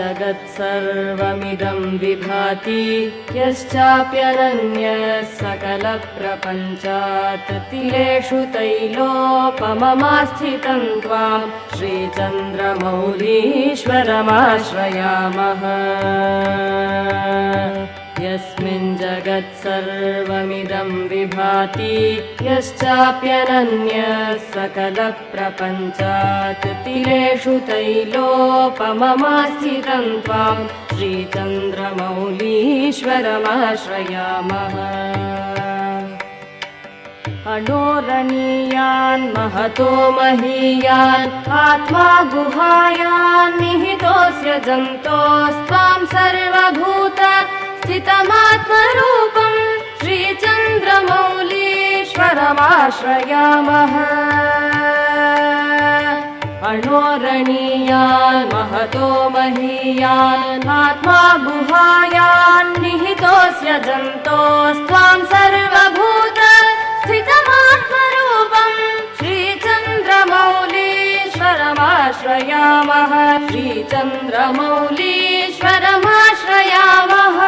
जगत्सर्वमिदं विभाति यश्चाप्यनन्यः सकलप्रपञ्चात् तिलेषु तैलोपममास्थितं त्वां श्रीचन्द्रमौलीश्वरमाश्रयामः। यस्मिन् जगत्सर्वमिदं विभाति यश्चाप्यनन्यः सकलप्रपञ्चात् तिलेषु तैलोपममास्थितं त्वां श्रीचन्द्रमौलीश्वरमाश्रयामः। अणोरणीयान् महतो महीयान् आत्मा गुहायान् निहितोऽस्य जन्तोस्त्वां सर्वभूत स्थितमात्मरूपं श्रीचन्द्रमौलीश्वरमाश्रयामः। अणोरणीयान् महतो महीयान् आत्मा गुहायान् निहितोऽस्य जन्तोस्त्वां सर्वभूत स्थितमात्मरूपं श्रीचन्द्रमौलीश्वरमाश्रयामः। श्रीचन्द्रमौलीश्वरमाश्रयामः।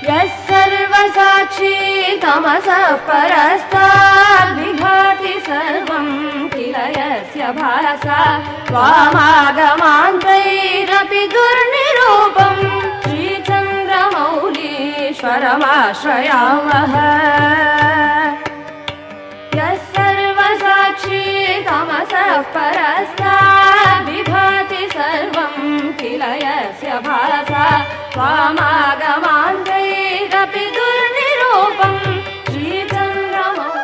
यः सर्वसाक्षी तमसः परस्ताद् विभाति सर्वं किल यस्य भासा त्वामागमान्तैरपि दुर्निरूपं श्रीचन्द्रमौलीश्वरमाश्रयामः। यः सर्वसाक्षी तमसः परस्ताद् विभाति सर्वं किल यस्य भासा त्वामागमान्तैरपि दुर्निरूपं श्रीचन्द्रमौली।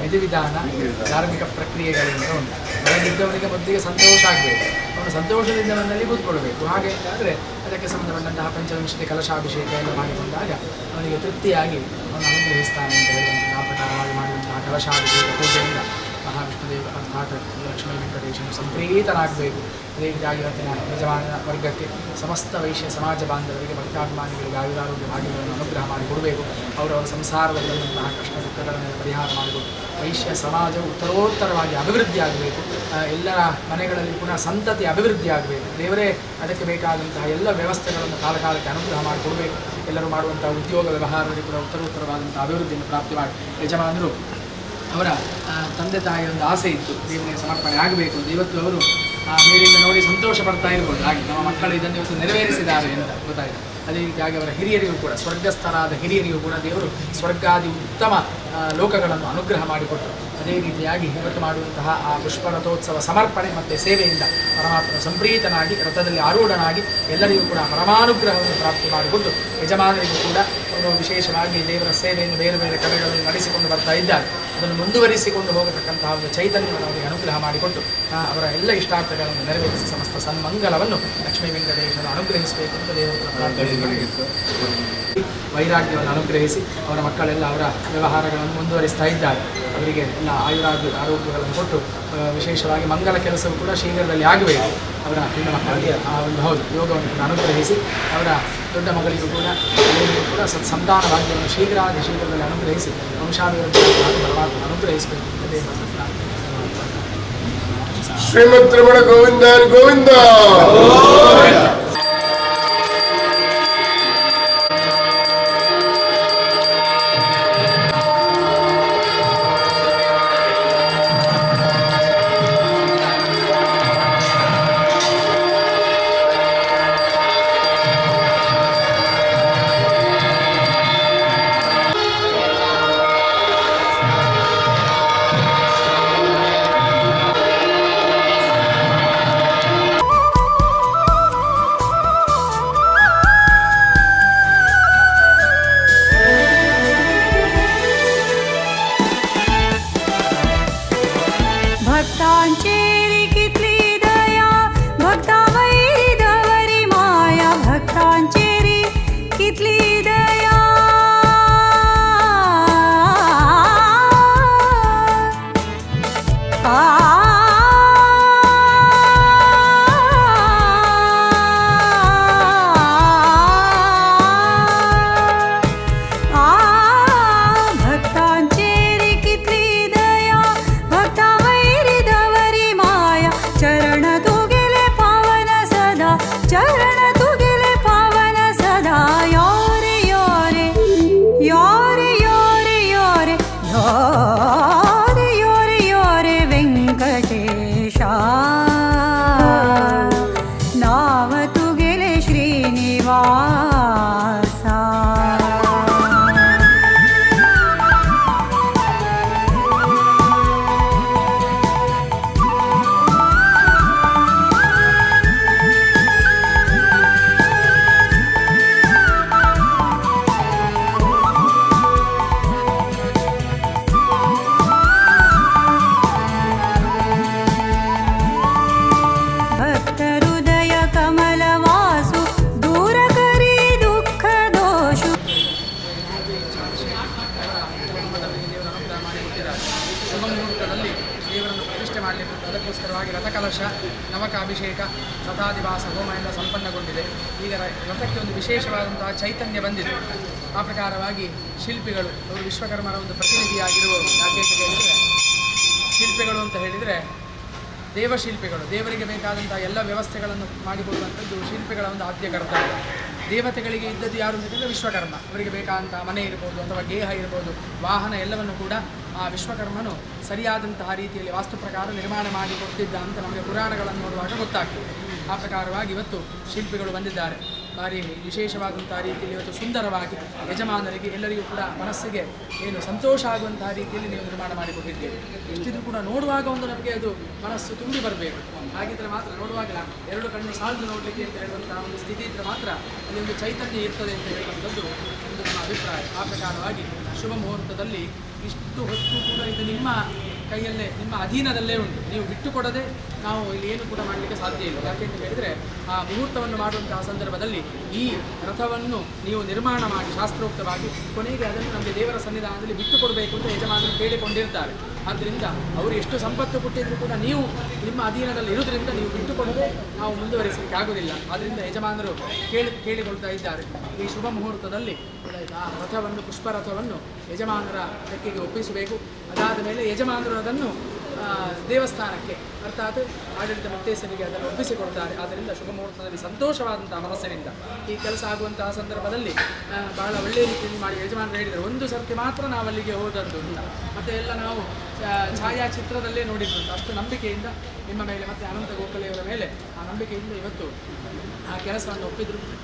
ವಿಧಿವಿಧಾನ ಧಾರ್ಮಿಕ ಪ್ರಕ್ರಿಯೆಗಳಿಂದ ಉಂಟು. ಮನೆಗಿದ್ದವರಿಗೆ ಮೊದಲಿಗೆ ಸಂತೋಷ ಆಗಬೇಕು, ಅವನು ಸಂತೋಷದಿಂದ ಮನೆಯಲ್ಲಿ ಕೂತ್ಕೊಳ್ಬೇಕು. ಹಾಗೆ ಆದರೆ ಅದಕ್ಕೆ ಸಂಬಂಧಪಟ್ಟಂತಹ ಪಂಚವಿಂಶತಿ ಕಲಶಾಭಿಷೇಕ ಎಲ್ಲ ಮಾಡಿಕೊಂಡಾಗ ಅವನಿಗೆ ತೃಪ್ತಿಯಾಗಿ ಅವನು ಅನುಗ್ರಹಿಸ್ತಾನೆ ಅಂತ ಹೇಳುವಂತಹ ಪ್ರಕಾರವಾಗಿ ಮಾಡುವಂತಹ ಕಲಶಾಭಿಷೇಕ ಪೂಜೆಯಿಂದ ಮಹಾವಿಷ್ಣುದೇವ ಅರ್ಥಾತ್ ಲಕ್ಷ್ಮೀ ವೆಂಕಟೇಶನು ಸಂಪ್ರೀತನಾಗಬೇಕು. ಅದೇ ರೀತಿಯಾಗಿ ಇವತ್ತಿನ ಯಜಮಾನ ವರ್ಗಕ್ಕೆ ಸಮಸ್ತ ವೈಶ್ಯ ಸಮಾಜ ಬಾಂಧವರಿಗೆ ಭಕ್ತಾಭಿಮಾನಿಗಳಿಗೆ ಆಯುರಾರೋಗ್ಯ ಭಾಗ್ಯಗಳನ್ನು ಅನುಗ್ರಹ ಮಾಡಿಕೊಡಬೇಕು. ಅವರವರ ಸಂಸಾರದಲ್ಲಿರುವಂತಹ ಕಷ್ಟ ದುಃಖಗಳನ್ನು ಪರಿಹಾರ ಮಾಡಿಕೊಟ್ಟು ವೈಶ್ಯ ಸಮಾಜವು ಉತ್ತರೋತ್ತರವಾಗಿ ಅಭಿವೃದ್ಧಿ ಆಗಬೇಕು. ಎಲ್ಲರ ಮನೆಗಳಲ್ಲಿ ಪುನಃ ಸಂತತಿ ಅಭಿವೃದ್ಧಿ ಆಗಬೇಕು. ದೇವರೇ ಅದಕ್ಕೆ ಬೇಕಾದಂತಹ ಎಲ್ಲ ವ್ಯವಸ್ಥೆಗಳನ್ನು ಕಾಲಕಾಲಕ್ಕೆ ಅನುಗ್ರಹ ಮಾಡಿಕೊಡಬೇಕು. ಎಲ್ಲರೂ ಮಾಡುವಂತಹ ಉದ್ಯೋಗ ವ್ಯವಹಾರದಲ್ಲಿ ಕೂಡ ಉತ್ತರೋತ್ತರವಾದಂಥ ಅಭಿವೃದ್ಧಿಯನ್ನು ಪ್ರಾಪ್ತಿ ಮಾಡಿ ಯಜಮಾನರು ಅವರ ತಂದೆ ತಾಯಿಯ ಒಂದು ಆಸೆ ಇತ್ತು ದೇವರಿಗೆ ಸಮರ್ಪಣೆ ಆಗಬೇಕು ಅಂತ. ಇವತ್ತು ಅವರು ಮೇಲಿಂದ ನೋಡಿ ಸಂತೋಷ ಪಡ್ತಾ ಇರ್ಬೋದು, ಹಾಗೆ ನಮ್ಮ ಮಕ್ಕಳು ಇದನ್ನು ಇವತ್ತು ನೆರವೇರಿಸಿದ್ದಾರೆ ಅಂತ ಗೊತ್ತಾಯಿತು. ಅದೇ ರೀತಿಯಾಗಿ ಅವರ ಹಿರಿಯರಿಗೂ ಕೂಡ ಸ್ವರ್ಗಸ್ಥರಾದ ಹಿರಿಯರಿಗೂ ಕೂಡ ದೇವರು ಸ್ವರ್ಗಾದಿ ಉತ್ತಮ ಲೋಕಗಳನ್ನು ಅನುಗ್ರಹ ಮಾಡಿಕೊಟ್ಟರು. ಅದೇ ರೀತಿಯಾಗಿ ಇವತ್ತು ಮಾಡುವಂತಹ ಆ ಪುಷ್ಪರಥೋತ್ಸವ ಸಮರ್ಪಣೆ ಮತ್ತು ಸೇವೆಯಿಂದ ಪರಮಾತ್ಮ ಸಂಪ್ರೀತನಾಗಿ ರಥದಲ್ಲಿ ಆರೂಢನಾಗಿ ಎಲ್ಲರಿಗೂ ಕೂಡ ಪರಮಾನುಗ್ರಹವನ್ನು ಪ್ರಾಪ್ತಿ ಮಾಡಿಕೊಟ್ಟು ಯಜಮಾನರಿಗೂ ಕೂಡ ಅವರು ವಿಶೇಷವಾಗಿ ದೇವರ ಸೇವೆಯನ್ನು ಬೇರೆ ಬೇರೆ ಕಡೆಗಳಲ್ಲಿ ನಡೆಸಿಕೊಂಡು ಬರ್ತಾ ಇದ್ದಾರೆ. ಅದನ್ನು ಮುಂದುವರಿಸಿಕೊಂಡು ಹೋಗತಕ್ಕಂತಹ ಒಂದು ಚೈತನ್ಯವನ್ನು ಅವರಿಗೆ ಅನುಗ್ರಹ ಮಾಡಿಕೊಟ್ಟು ಅವರ ಎಲ್ಲ ಇಷ್ಟಾರ್ಥಗಳನ್ನು ನೆರವೇರಿಸಿ ಸಮಸ್ತ ಸನ್ಮಂಗಲವನ್ನು ಲಕ್ಷ್ಮೀ ವೆಂಕಟೇಶನು ಅನುಗ್ರಹಿಸಬೇಕು ಅಂತ ದೇವರ ವೈರಾಗ್ಯವನ್ನು ಅನುಗ್ರಹಿಸಿ ಅವರ ಮಕ್ಕಳೆಲ್ಲ ಅವರ ವ್ಯವಹಾರಗಳನ್ನು ಮುಂದುವರಿಸ್ತಾ ಇದ್ದಾರೆ. ಅವರಿಗೆ ಎಲ್ಲ ಆರೋಗ್ಯಗಳನ್ನು ಕೊಟ್ಟು ವಿಶೇಷವಾಗಿ ಮಂಗಲ ಕೆಲಸವು ಕೂಡ ಶೀಘ್ರದಲ್ಲಿ ಆಗಬೇಕು. ಅವರ ಹೆಣ್ಣು ಮಕ್ಕಳಿಗೆ ಆ ಒಂದು ಯೋಗವನ್ನು ಕೂಡ ಅನುಗ್ರಹಿಸಿ ಅವರ ದೊಡ್ಡ ಮಗಳಿಗೂ ಕೂಡ ಸಂತಾನ ಭಾಗ್ಯವನ್ನು ಶೀಘ್ರದಲ್ಲಿ ಅನುಗ್ರಹಿಸಿ ವಂಶಾಭಿವೃದ್ಧಿ ಪರಮಾತ್ಮ ಅನುಗ್ರಹಿಸಬೇಕು ಅಂತ ದೇವರ ಶ್ರೀಮದ್ ರಮಣ ಗೋವಿಂದ ಗೋವಿಂದ. भक्तांचेरी कितली दया भक्ता वैरवरी माया भक्तांचेरी कितली दया भक्तांचेरी कितली दया भक्ता वैरवरी माया चरण तू गेले पावन सदा चरण तू गेले पावन सदा योरे योरे योरे योरे योरे योरे योरे योरे वेंकटेशा नाव तू गेले श्रीनिवासा. भक्तहृदय कमलवासु दूर करी दुःख दोषु. ಶುಭ ಮುಹೂರ್ತದಲ್ಲಿ ದೇವರನ್ನು ಪ್ರತಿಷ್ಠೆ ಮಾಡಲಿಕ್ಕೆ ಅದಕ್ಕೋಸ್ಕರವಾಗಿ ರಥಕಲಶ ನವಕ ಅಭಿಷೇಕ ರಥಾದಿವಾಸ ಹೋಮ ಎಲ್ಲ ಸಂಪನ್ನಗೊಂಡಿದೆ. ಈಗ ರಥಕ್ಕೆ ಒಂದು ವಿಶೇಷವಾದಂತಹ ಚೈತನ್ಯ ಬಂದಿದೆ. ಆ ಪ್ರಕಾರವಾಗಿ ಶಿಲ್ಪಿಗಳು ಅವರು ವಿಶ್ವಕರ್ಮರ ಒಂದು ಪ್ರತಿನಿಧಿಯಾಗಿರುವ ಯಾಕೆ ಅಂತ ಹೇಳಿದರೆ ಶಿಲ್ಪಿಗಳು ಅಂತ ಹೇಳಿದರೆ ದೇವಶಿಲ್ಪಿಗಳು, ದೇವರಿಗೆ ಬೇಕಾದಂಥ ಎಲ್ಲ ವ್ಯವಸ್ಥೆಗಳನ್ನು ಮಾಡಿಕೊಡುವಂಥದ್ದು ಶಿಲ್ಪಿಗಳ ಒಂದು ಆದ್ಯ ಕರ್ತವ್ಯ. ದೇವತೆಗಳಿಗೆ ಇದ್ದದ್ದು ಯಾರು ಅಂತಂದರೆ ವಿಶ್ವಕರ್ಮ. ಅವರಿಗೆ ಬೇಕಾದಂಥ ಮನೆ ಇರ್ಬೋದು ಅಥವಾ ಗೇಹ ಇರ್ಬೋದು, ವಾಹನ ಎಲ್ಲವನ್ನು ಕೂಡ ಆ ವಿಶ್ವಕರ್ಮನು ಸರಿಯಾದಂತಹ ರೀತಿಯಲ್ಲಿ ವಾಸ್ತು ಪ್ರಕಾರ ನಿರ್ಮಾಣ ಮಾಡಿಕೊಡ್ತಿದ್ದ ಅಂತ ನಮಗೆ ಪುರಾಣಗಳನ್ನು ನೋಡುವಾಗ ಗೊತ್ತಾಗ್ತದೆ. ಆ ಪ್ರಕಾರವಾಗಿ ಇವತ್ತು ಶಿಲ್ಪಿಗಳು ಬಂದಿದ್ದಾರೆ. ಭಾರಿ ವಿಶೇಷವಾದಂತಹ ರೀತಿಯಲ್ಲಿ ಇವತ್ತು ಸುಂದರವಾಗಿ ಯಜಮಾನರಿಗೆ ಎಲ್ಲರಿಗೂ ಕೂಡ ಮನಸ್ಸಿಗೆ ಏನು ಸಂತೋಷ ಆಗುವಂತಹ ರೀತಿಯಲ್ಲಿ ನೀವು ನಿರ್ಮಾಣ ಮಾಡಿಕೊಟ್ಟಿದ್ದೀರಿ. ಎಷ್ಟಿದ್ರೂ ಕೂಡ ನೋಡುವಾಗ ಒಂದು ನಮಗೆ ಅದು ಮನಸ್ಸು ತುಂಬಿ ಬರಬೇಕು. ಹಾಗಿದ್ದರೆ ಮಾತ್ರ ನೋಡುವಾಗ ಎರಡು ಕಣ್ಣು ಸಾಲದು ನೋಡಲಿಕ್ಕೆ ಅಂತ ಹೇಳುವಂತಹ ಒಂದು ಸ್ಥಿತಿ ಇದ್ದರೆ ಮಾತ್ರ ಅಲ್ಲಿ ಒಂದು ಚೈತನ್ಯ ಇರ್ತದೆ ಅಂತ ಹೇಳುವಂಥದ್ದು ಒಂದು ನಮ್ಮ ಅಭಿಪ್ರಾಯ. ಆ ಪ್ರಕಾರವಾಗಿ ಶುಭ ಮುಹೂರ್ತದಲ್ಲಿ ಇಷ್ಟು ಹೊತ್ತು ಕೂಡ ಇದು ನಿಮ್ಮ ಕೈಯಲ್ಲೇ ನಿಮ್ಮ ಅಧೀನದಲ್ಲೇ ಉಂಟು. ನೀವು ಬಿಟ್ಟು ಕೊಡದೆ ನಾವು ಇಲ್ಲಿ ಏನು ಕೂಡ ಮಾಡಲಿಕ್ಕೆ ಸಾಧ್ಯ ಇಲ್ಲ. ಯಾಕೆ ಅಂತ ಹೇಳಿದರೆ ಆ ಮುಹೂರ್ತವನ್ನು ಮಾಡುವಂತಹ ಸಂದರ್ಭದಲ್ಲಿ ಈ ರಥವನ್ನು ನೀವು ನಿರ್ಮಾಣ ಮಾಡಿ ಶಾಸ್ತ್ರೋಕ್ತವಾಗಿ ಕೊನೆಗೆ ಅದನ್ನು ನಮಗೆ ದೇವರ ಸನ್ನಿಧಾನದಲ್ಲಿ ಬಿಟ್ಟು ಕೊಡಬೇಕು ಅಂತ ಯಜಮಾನರು ಕೇಳಿಕೊಂಡಿರ್ತಾರೆ. ಆದ್ದರಿಂದ ಅವರು ಎಷ್ಟು ಸಂಪತ್ತು ಕೊಟ್ಟಿದ್ರು ಕೂಡ ನೀವು ನಿಮ್ಮ ಅಧೀನದಲ್ಲಿ ಇರುವುದರಿಂದ ನೀವು ಬಿಟ್ಟುಕೊಂಡರೆ ನಾವು ಮುಂದುವರಿಸಲಿಕ್ಕೆ ಆಗುವುದಿಲ್ಲ. ಆದ್ದರಿಂದ ಯಜಮಾನರು ಕೇಳಿಕೊಳ್ತಾ ಇದ್ದಾರೆ, ಈ ಶುಭ ಮುಹೂರ್ತದಲ್ಲಿ ಆ ರಥವನ್ನು, ಪುಷ್ಪರಥವನ್ನು ಯಜಮಾನರ ತೆಕ್ಕೆಗೆ ಒಪ್ಪಿಸಬೇಕು. ಅದಾದ ಮೇಲೆ ಯಜಮಾನರು ಅದನ್ನು ದೇವಸ್ಥಾನಕ್ಕೆ ಅರ್ಥಾತ್ ಆಡಳಿತ ಮುಕ್ತೇಸರಿಗೆ ಅದನ್ನು ಒಪ್ಪಿಸಿಕೊಡ್ತಾರೆ. ಆದ್ದರಿಂದ ಶುಭ ಮುಹೂರ್ತದಲ್ಲಿ ಸಂತೋಷವಾದಂತಹ ಮನಸ್ಸಿನಿಂದ ಈ ಕೆಲಸ ಆಗುವಂತಹ ಸಂದರ್ಭದಲ್ಲಿ ಬಹಳ ಒಳ್ಳೆಯ ರೀತಿಯಲ್ಲಿ ಮಾಡಿ ಯಜಮಾನರು ಹೇಳಿದರು. ಒಂದು ಸರ್ತಿ ಮಾತ್ರ ನಾವು ಅಲ್ಲಿಗೆ ಹೋದದ್ದು ಅಂತ, ಮತ್ತು ಎಲ್ಲ ನಾವು ಛಾಯಾಚಿತ್ರದಲ್ಲೇ ನೋಡಿದ್ದು. ಅಷ್ಟು ನಂಬಿಕೆಯಿಂದ ನಿಮ್ಮ ಮೇಲೆ ಮತ್ತು ಅನಂತ ಗೋಖಲೆಯವರ ಮೇಲೆ ಆ ನಂಬಿಕೆಯಿಂದ ಇವತ್ತು ಆ ಕೆಲಸವನ್ನು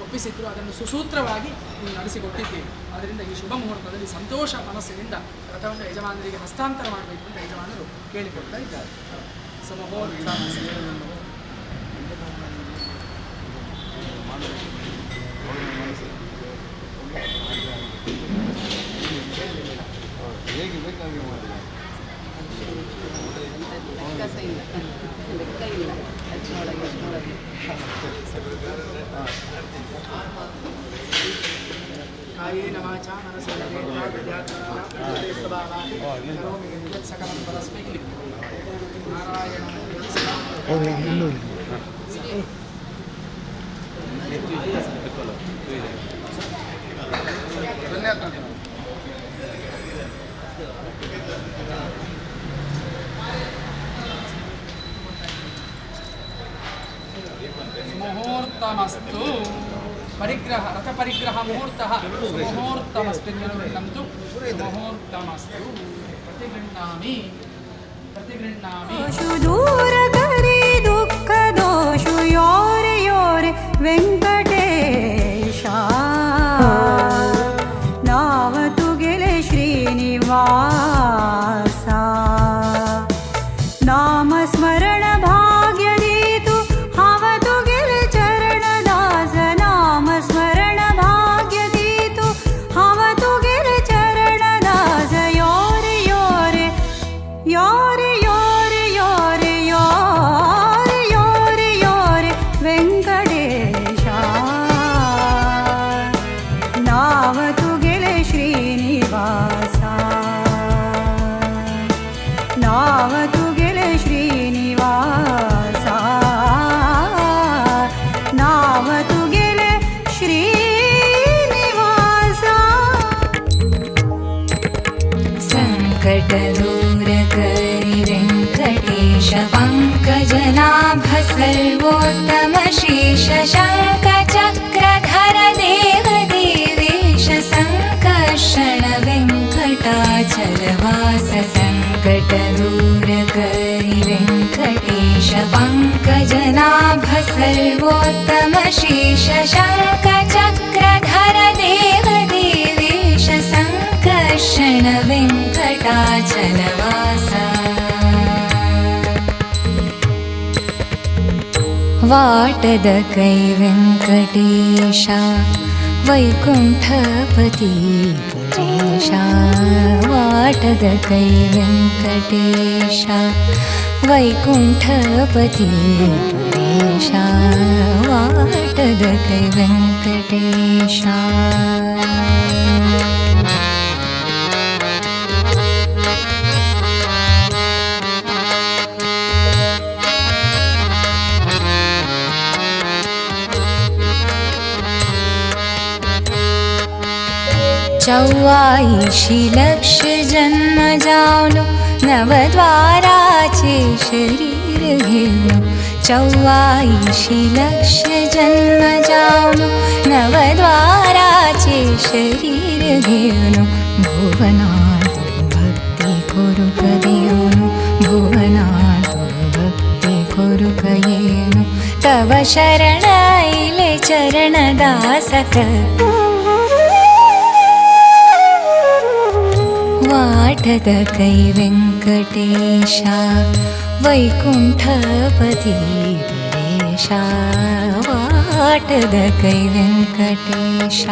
ಒಪ್ಪಿಸಿದ್ರು. ಅದನ್ನು ಸುಸೂತ್ರವಾಗಿ ನೀವು ನಡೆಸಿಕೊಟ್ಟಿದ್ದೀರಿ. ಆದ್ದರಿಂದ ಈ ಶುಭ ಮುಹೂರ್ತದಲ್ಲಿ ಸಂತೋಷ ಮನಸ್ಸಿನಿಂದ ರಥವನ್ನು ಯಜಮಾನರಿಗೆ ಹಸ್ತಾಂತರ ಮಾಡಬೇಕು ಅಂತ ಯಜಮಾನರು ಕೇಳಿಕೊಳ್ತಾ ಇದ್ದಾರೆ. ಹೇಗೆ ಬೇಕಾಗಿ ಮಾಡಿ ಲೆಕ್ಕ ಇಲ್ಲ ಕಾಯೇನ ವಾಚಾ ಮನಸೇಂದ್ರಿಯೇಣ ಸಕಲಂ ಪರಸ್ಮೈ ನಾರಾಯಣ ಮುಹೂರ್ತಮಸ್ತು ಪರಿಗ್ರಹ ರಥ ಪರಿಗ್ರಹ ಮುಹೂರ್ತಃ ಮುಹೂರ್ತಮಸ್ತು ನಮ್ದು ಮುಹೂರ್ತಮಸ್ತು ಪ್ರತಿಗೃಹ್ಣಾಮಿ ದೂರ ಕರಿ ದುಃಖ ದೋಷು ಯೋರೆ ಯೋರೆ ವೆಂಕಟೇಶ ನಾವತು ಗೆಲೆ ಶ್ರೀನಿವಾಸ ನಾಮ ಸ್ಮರಣ ಭಾಗ್ಯದೀತು ಹವತು ಗೆಲೆ ಚರಣದಾಸ ನಾಮ ಸ್ಮರಣ ಭಾಗ್ಯದೀತು ಹವತು ಗೆಲೆ ಚರಣದಾಸ ಯೋರೆ ಯೋರೆ ಯೋರೆ ಯೋರೆ ಯೋರೆ ಯೋರೆ ಯೋರೆ ಯೋರೆ ವೆಂಕಟೇಶ ನಾವತು ಗೆಲೆ ಶ್ರೀನಿವಾಸ ನಾವತು ಗೆಲೆ ಶ್ರೀನಿವಾಸ ನಾವತು ಗೆಲೆ ಶ್ರೀನಿವಾಸ ಸಂಕಟದೂರಕರಿ ವೆಂಕಟೇಶ ಪಂಕಜನಾಭ ಸರ್ವೋತ್ತಮ ಶೇಷ ಶಂಖಚಕ್ರಧರ ದೇವ ದೇವೇಶ ಸಂಕರ್ಷಣ ವೆಂಕಟಾಚಲವಾಸ ಸಂಕಟದೂರಕರಿ ವೆಂಕಟೇಶ ಪಂಕಜನಾಭ ಸರ್ವೋತ್ತಮ ಶೇಷ ಶಂಖಚಕ್ರಧರ ದೇವ ದೇವೇಶ ಸಂಕರ್ಷಣ ವೆಂಕಟಾಚಲವಾಸ ವಾಟದ ಕೈ ವೆಂಕಟೇಶ ವೈಕುಂಠಪತಿ ಪರೇಶ ವಾಟದ ಕೈ ವೆಂಕಟೇಶ ವೈಕುಂಠಪತಿ ಪರೇಶ ವಾಟದ ಕೈ ವೆಂಕಟೇಶ चौवाईशी लक्ष जन्म जावनो नवद्वाराचे शरीर घेवनो चौवाईशी लक्ष जन्म जावनो नवद्वाराचे शरीर घेवनो भुवनातो भक्ति कोरुक देवनो भुवनातो भक्ति कोरुक येनो तव शरण इले चरण दासक ವಾಟದ ಕೈ ವೆಂಕಟೇಶ ವೈಕುಂಠಪತಿ ಪರೇಶ ವಾಟದ ಕೈ ವೆಂಕಟೇಶ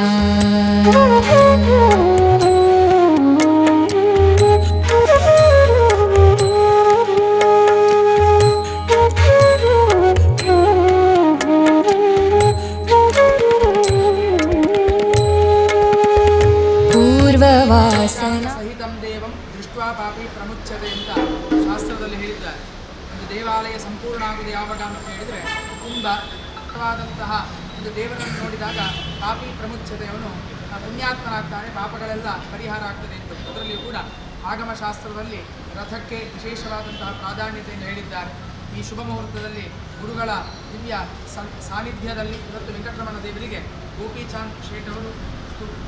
ಪೂರ್ವವಾಸನ ಸಹಿತಂ ದೇವಂ ದೃಷ್ಟ್ವಾ ಪಾಪಿ ಪ್ರಮುಚ್ಯತೆ ಅಂತ ಸಂಪೂರ್ಣ ಆಗುವುದು ಯಾವಾಗ ಅಂತ ಹೇಳಿದರೆ ಕುಂಭವಾದಂತಹ ಒಂದು ದೇವರನ್ನು ನೋಡಿದಾಗ ಪಾಪಿ ಪ್ರಮುಚ್ಛತೆಯವನು ಪುಣ್ಯಾತ್ಮನಾಗ್ತಾನೆ, ಪಾಪಗಳೆಲ್ಲ ಪರಿಹಾರ ಆಗ್ತದೆ ಎಂದು. ಅದರಲ್ಲಿಯೂ ಕೂಡ ಆಗಮಶಾಸ್ತ್ರದಲ್ಲಿ ರಥಕ್ಕೆ ವಿಶೇಷವಾದಂತಹ ಪ್ರಾಧಾನ್ಯತೆಯನ್ನು ಹೇಳಿದ್ದಾರೆ. ಈ ಶುಭ ಮುಹೂರ್ತದಲ್ಲಿ ಗುರುಗಳ ದಿವ್ಯ ಸಾನ್ನಿಧ್ಯದಲ್ಲಿ ಇವತ್ತು ವೆಂಕಟರಮಣ ದೇವರಿಗೆ ಗೋಪಿಚಾಂದ್ ಶೇಟ್ ಅವರು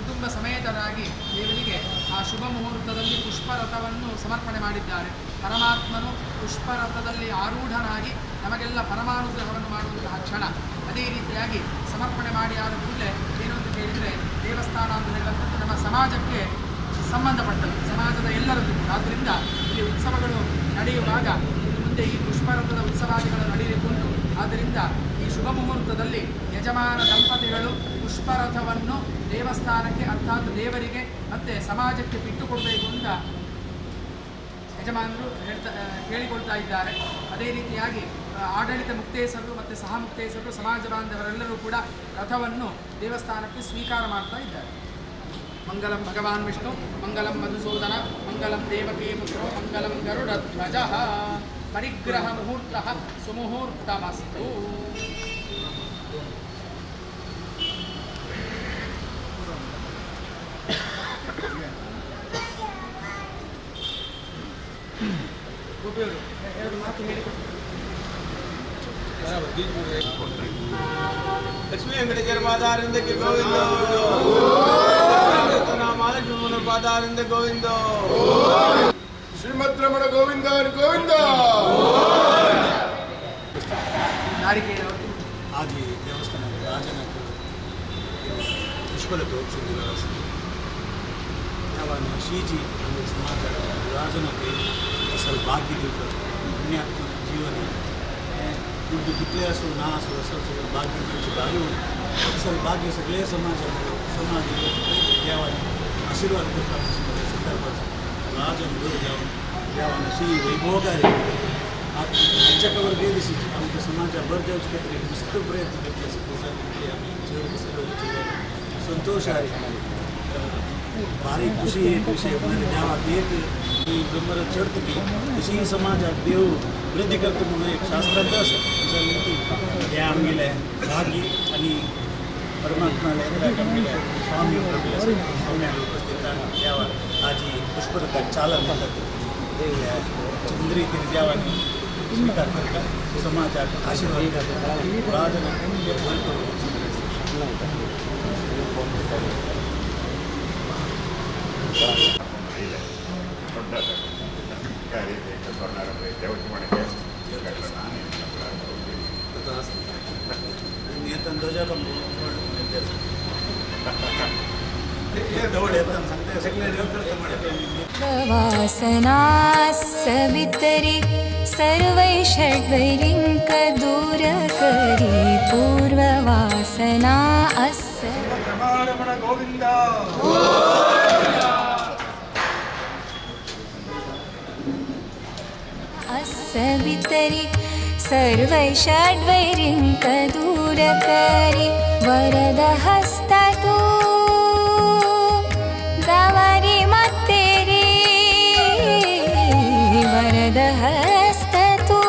ಕುಟುಂಬ ಸಮೇತರಾಗಿ ದೇವರಿಗೆ ಆ ಶುಭ ಮುಹೂರ್ತದಲ್ಲಿ ಪುಷ್ಪರಥವನ್ನು ಸಮರ್ಪಣೆ ಮಾಡಿದ್ದಾರೆ. ಪರಮಾತ್ಮನು ಪುಷ್ಪರಥದಲ್ಲಿ ಆರೂಢನಾಗಿ ನಮಗೆಲ್ಲ ಪರಮಾನುಗ್ರಹವನ್ನು ಮಾಡುವಂತಹ ಕ್ಷಣ. ಅದೇ ರೀತಿಯಾಗಿ ಸಮರ್ಪಣೆ ಮಾಡಿ ಆದ ಕೂಡಲೇ ಏನು ಅಂತ ಕೇಳಿದರೆ, ದೇವಸ್ಥಾನ ಅಂತ ಹೇಳುವಂಥದ್ದು ನಮ್ಮ ಸಮಾಜಕ್ಕೆ ಸಂಬಂಧಪಟ್ಟದ್ದು, ಸಮಾಜದ ಎಲ್ಲರದ್ದು. ಆದ್ದರಿಂದ ಇಲ್ಲಿ ಉತ್ಸವಗಳು ನಡೆಯುವಾಗ ಮುಂದೆ ಈ ಪುಷ್ಪರಥದ ಉತ್ಸವಾದಿಗಳು ನಡೆಯಲಿಕ್ಕುಂಟು. ಆದ್ದರಿಂದ ಈ ಶುಭ ಮುಹೂರ್ತದಲ್ಲಿ ಯಜಮಾನ ದಂಪತಿಗಳು ಪುಷ್ಪರಥವನ್ನು ದೇವಸ್ಥಾನಕ್ಕೆ ಅರ್ಥಾತ್ ದೇವರಿಗೆ ಮತ್ತು ಸಮಾಜಕ್ಕೆ ಬಿಟ್ಟುಕೊಡಬೇಕು ಅಂತ ಯಜಮಾನರು ಹೇಳಿಕೊಳ್ತಾ ಇದ್ದಾರೆ. ಅದೇ ರೀತಿಯಾಗಿ ಆಡಳಿತ ಮುಕ್ತೇಸರು ಮತ್ತು ಸಹ ಮುಕ್ತೇಸರು ಸಮಾಜ ಬಾಂಧವರೆಲ್ಲರೂ ಕೂಡ ರಥವನ್ನು ದೇವಸ್ಥಾನಕ್ಕೆ ಸ್ವೀಕಾರ ಮಾಡ್ತಾ ಇದ್ದಾರೆ. ಮಂಗಲಂ ಭಗವಾನ್ ವಿಷ್ಣು, ಮಂಗಲಂ ಮಧುಸೂದನ, ಮಂಗಲಂ ದೇವಕೀ ಪುತ್ರೋ, ಮಂಗಲಂ ಗರುಡಧ್ವಜ. ಪರಿಗ್ರಹ ಮುಹೂರ್ತ ಸುಮುಹೂರ್ತಮಸ್ತು. ಗೋಪಿಯವರು ಎರಡು ಮಾತು ಹೇಳಿಕೊಡ್ತಾರೆ. ಲಕ್ಷ್ಮೀ ವೆಂಕಟೇಶ್ವರ ಪಾದಾರಿಂದಕ್ಕೆ ಗೋವಿಂದ, ಮಹಾಲಕ್ಷ್ಮೀ ಪಾದಾರಿಂದ ಗೋವಿಂದ, ಶ್ರೀಮದ್ ರಮಣ ಗೋವಿಂದ ಗೋವಿಂದ. ಆದಿ ದೇವಸ್ಥಾನ ರಾಜನಕ್ಕೆ ಪುಷ್ಪಲತೆ ಹೋಗ್ತಿದ್ದ ವ್ಯವಸ್ಥೆ ಯಾವಾಗ ಶ್ರೀಜಿ ಅಂದರೆ ಸಮಾಜ ರಾಜನಕ್ಕೆ ಅಸಲು ಭಾಗ್ಯ ಪುಣ್ಯಾತ್ಮ ಜೀವನ ದುಡ್ಡು ಇತಿಹಾಸ ನಾಸು ಅಸಲು ಭಾಗ್ಯ ಭಾಗ್ಯ ಅಸಲು ಭಾಗ್ಯ ಸಗಳೆ ಸಮಾಜ ಯಾವಾಗ ಆಶೀರ್ವಾದ ಸಂದರ್ಭ ರಾಜನ ಯಾವನ ಶ್ರೀ ವೈಭೋಗಾರಿ आमच्याकडे गेली आमच्या समाजा बरं काहीतरी मस्त प्रयत्न करते संतोष आहे. भारी खुशी एक विषय म्हणजे देवात एक ब्रह्मरथ चढतं की कशी समाजात देव वृद्धी करतो म्हणून एक शास्त्रात असं की या आम्हाला भागी आणि परमात्माला गेल्या स्वामी स्वाम्याला उपस्थित देवा आजी पुष्परथात चालन म्हणतात चंद्री तिने देवानी स्वीकार करतात, समाजात आशीर्वाद करतात. राजन येतात ध्वजा पण दौड येतात सांगते सगळे वासना सवितरी सर्वै षड्वैरिङ्क दूर करी पूर्ववासना अस्य रमण गोविंद, अस्य वितरि सर्वै षड्वैरिङ्क दूर करी वरदहस्ततो गवरि मत्तेरी वरदहस्ततो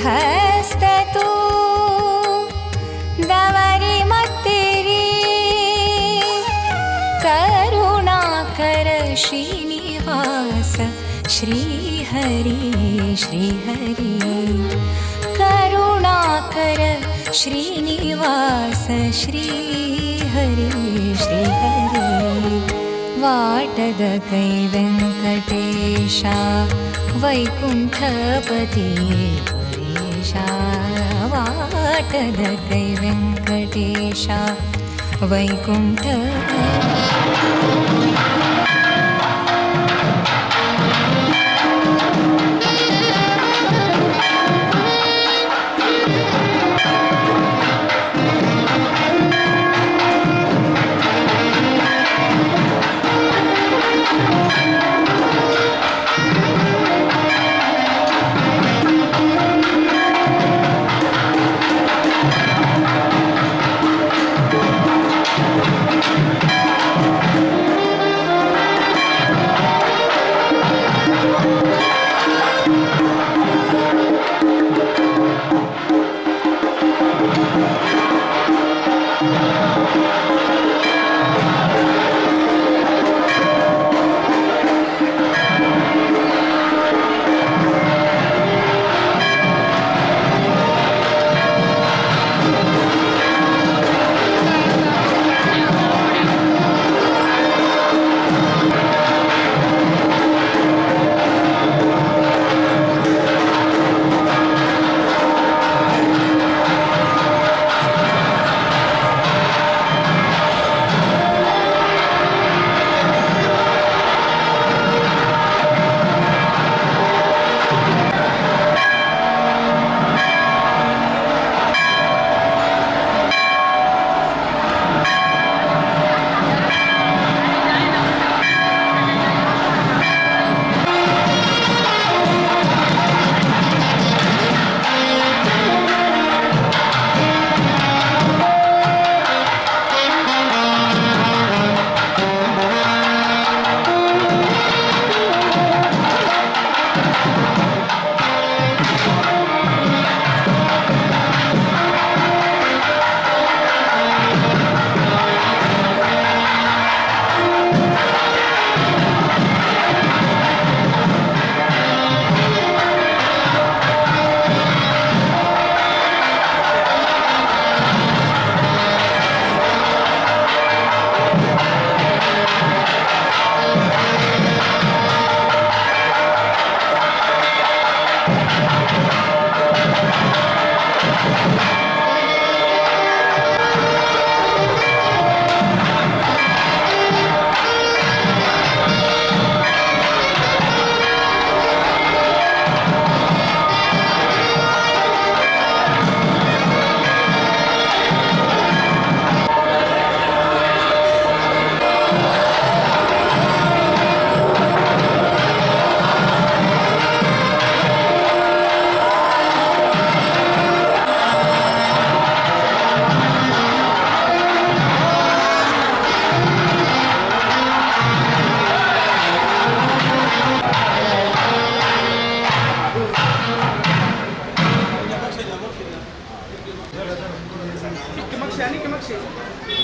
वरदहस्ततो दवरि मत्तेरी करुणाकर श्रीनिवास श्रीहरि श्रीहरि करुणाकर श्रीनिवास श्रीहरि श्रीहरि वाटद कै वेङ्कटेशा वैकुण्ठपति परेशा वाटद कै वेङ्कटेशा वैकुण्ठ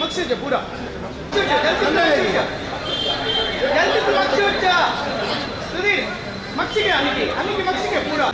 मक्षी पूरा मक्षी के पूरा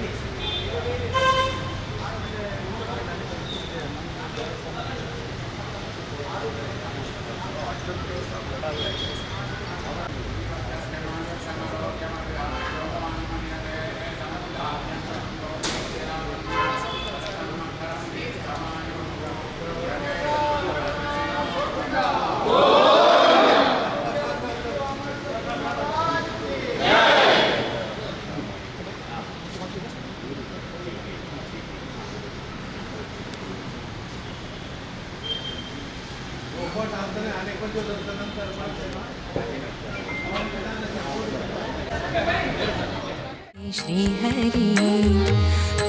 श्री हरि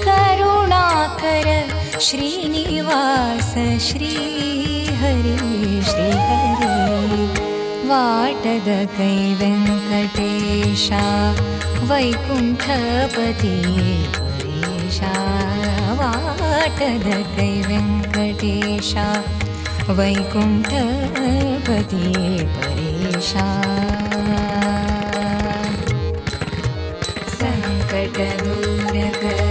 करुणाकर श्रीनिवास श्री हरि श्री हरि वाटद कै वेङ्कटेशा वैकुण्ठपति परेशा वाटद कै वेङ्कटेशा वैकुण्ठपति परेशा संकटदूरकरि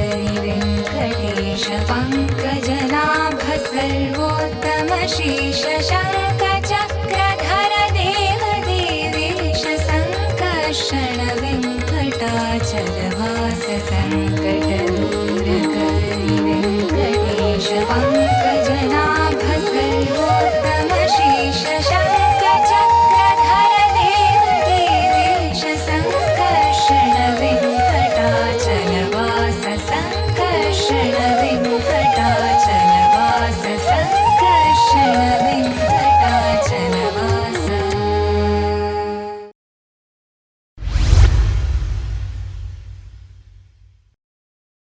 वेङ्कटेश पङ्कजनाभ सर्वोत्तम शीर्ष शङ्कर